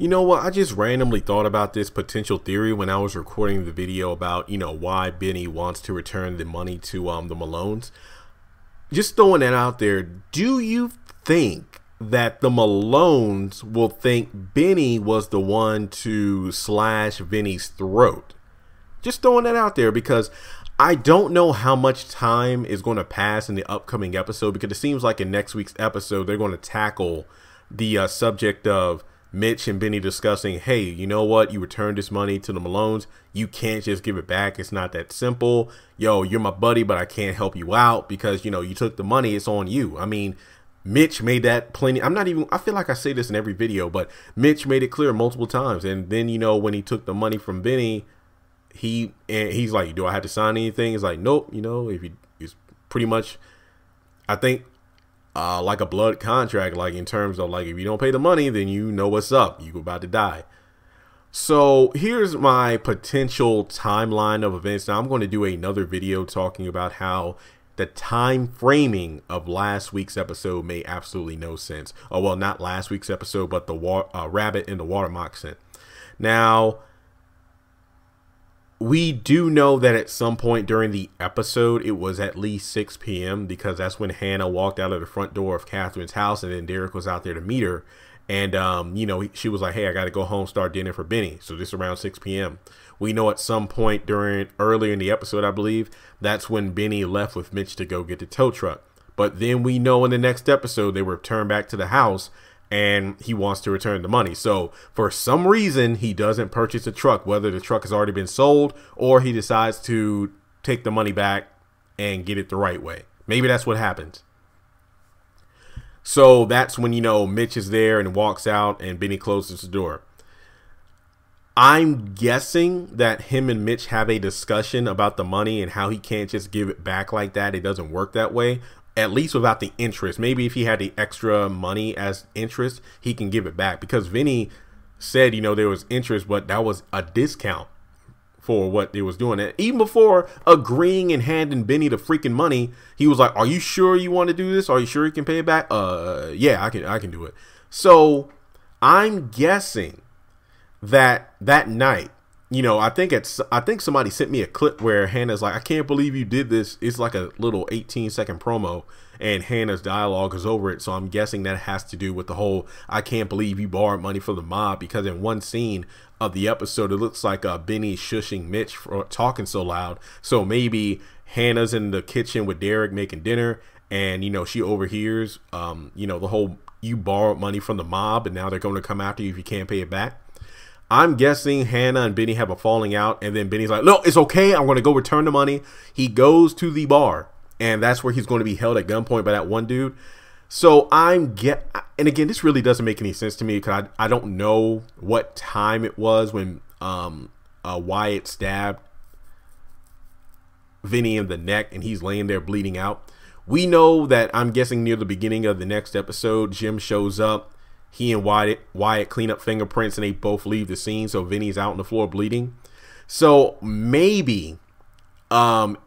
You know what? I just randomly thought about this potential theory when I was recording the video about, why Vinny wants to return the money to the Malones. Just throwing that out there. Do you think that the Malones will think Vinny was the one to slash Vinny's throat? Just throwing that out there because I don't know how much time is going to pass in the upcoming episode, because it seems like in next week's episode they're going to tackle the subject of Mitch and Vinny discussing, hey, you know what? You returned this money to the Malones. You can't just give it back. It's not that simple. Yo, you're my buddy, but I can't help you out because, you took the money. It's on you. I mean, Mitch made that plenty. I feel like I say this in every video, but Mitch made it clear multiple times. And then, when he took the money from Vinny, he's like, do I have to sign anything? He's like, nope. If it's pretty much, I think, like a blood contract, like in terms of like, if you don't pay the money, then you know what's up. You're about to die. So here's my potential timeline of events. Now I'm going to do another video talking about how the time framing of last week's episode made absolutely no sense. Oh, well, not last week's episode, but the rabbit in the water moccasin. Now, we do know that at some point during the episode, it was at least 6 p.m. because that's when Hannah walked out of the front door of Catherine's house, and then Derek was out there to meet her. And, she was like, hey, I got to go home, start dinner for Vinny. So this around 6 p.m. We know at some point earlier in the episode, I believe, that's when Vinny left with Mitch to go get the tow truck. But then we know in the next episode, they return back to the house and he wants to return the money. So for some reason, he doesn't purchase a truck, whether the truck has already been sold or he decides to take the money back and get it the right way. Maybe that's what happens. So that's when, Mitch is there and walks out and Vinny closes the door. I'm guessing that him and Mitch have a discussion about the money and how he can't just give it back like that. It doesn't work that way. At least without the interest. Maybe if he had the extra money as interest, he can give it back. Because Vinny said, there was interest, but that was a discount for what they was doing. And even before agreeing and handing Vinny the freaking money, he was like, are you sure you want to do this? Are you sure you can pay it back? Yeah, I can do it. So I'm guessing that night, I think somebody sent me a clip where Hannah's like, I can't believe you did this. It's like a little 18-second promo and Hannah's dialogue is over it. So I'm guessing that has to do with the whole, I can't believe you borrowed money from the mob, because in one scene of the episode, it looks like Vinny shushing Mitch for talking so loud. So maybe Hannah's in the kitchen with Derek making dinner and, she overhears, the whole, you borrowed money from the mob and now they're going to come after you if you can't pay it back. I'm guessing Hannah and Vinny have a falling out, and then Vinny's like, no, it's okay. I'm going to go return the money. He goes to the bar, and that's where he's going to be held at gunpoint by that one dude. So and again, this really doesn't make any sense to me because I don't know what time it was when Wyatt stabbed Vinny in the neck, and he's laying there bleeding out. We know that, I'm guessing near the beginning of the next episode, Jim shows up. He and Wyatt clean up fingerprints and they both leave the scene. So Vinny's out on the floor bleeding. So maybe the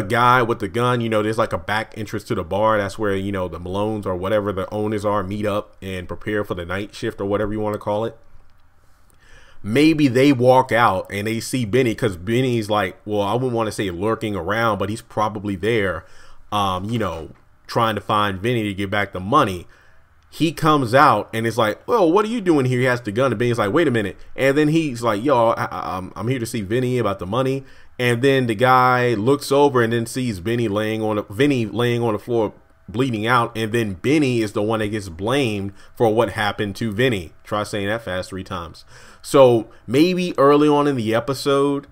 guy with the gun, there's like a back entrance to the bar. That's where, the Malones or whatever the owners are meet up and prepare for the night shift or whatever you want to call it. Maybe they walk out and they see Vinny, because Vinny's like, well, I wouldn't want to say lurking around, but he's probably there, trying to find Vinny to get back the money. He comes out and it's like, well, what are you doing here? He has the gun, and Vinny's like, wait a minute. And then he's like, yo, I'm here to see Vinny about the money. And then the guy looks over and then sees Vinny laying on the floor bleeding out. And then Vinny is the one that gets blamed for what happened to Vinny. Try saying that fast 3 times. So maybe early on in the episode,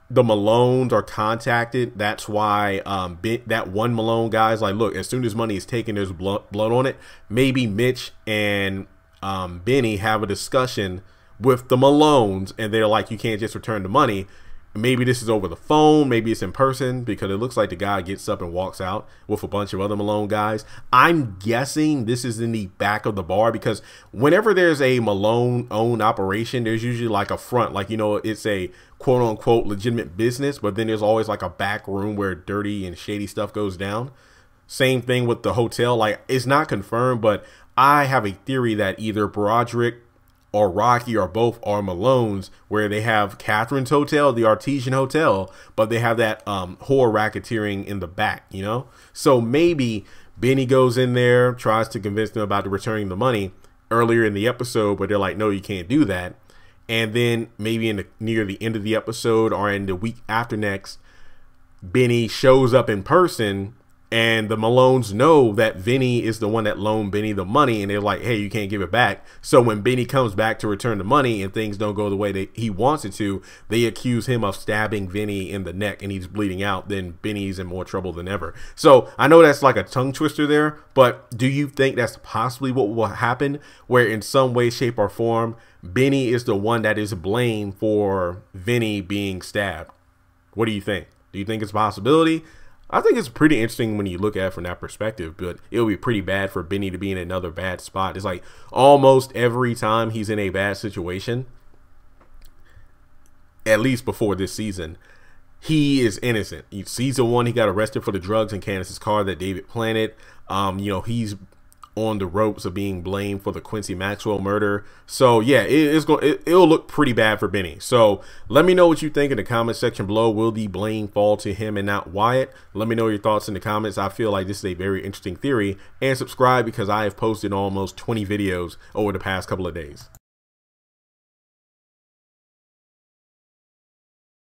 the Malones are contacted. That's why that one Malone guy's like, look, as soon as money is taken, there's blood on it. Maybe Mitch and Vinny have a discussion with the Malones, and they're like, you can't just return the money. Maybe this is over the phone. Maybe it's in person, because it looks like the guy gets up and walks out with a bunch of other Malone guys. I'm guessing this is in the back of the bar, because whenever there's a Malone-owned operation, there's usually like a front, like, it's a quote-unquote legitimate business, but then there's always like a back room where dirty and shady stuff goes down. Same thing with the hotel. Like, it's not confirmed, but I have a theory that either Broderick or Rocky or both are Malones, where they have Catherine's hotel, the Artesian Hotel, but they have that whore racketeering in the back, you know? So maybe Vinny goes in there, tries to convince them about returning the money earlier in the episode, but they're like, no, you can't do that. And then maybe near the end of the episode or in the week after next, Vinny shows up in person, and the Malones know that Vinny is the one that loaned Vinny the money, and they're like, hey, you can't give it back. So when Vinny comes back to return the money and things don't go the way that he wants it to, they accuse him of stabbing Vinny in the neck and he's bleeding out. Then Vinny's in more trouble than ever. So I know that's like a tongue twister there, but do you think that's possibly what will happen, where in some way, shape, or form, Vinny is the one that is blamed for Vinny being stabbed? What do you think? Do you think it's a possibility? I think it's pretty interesting when you look at it from that perspective, but it would be pretty bad for Vinny to be in another bad spot. It's like almost every time he's in a bad situation, at least before this season, he is innocent. Season 1, he got arrested for the drugs in Candace's car that David planted. You know, he's on the ropes of being blamed for the Quincy Maxwell murder. So yeah, it'll look pretty bad for Vinny. So let me know what you think in the comment section below. Will the blame fall to him and not Wyatt? Let me know your thoughts in the comments. I feel like this is a very interesting theory, and subscribe because I have posted almost 20 videos over the past couple of days.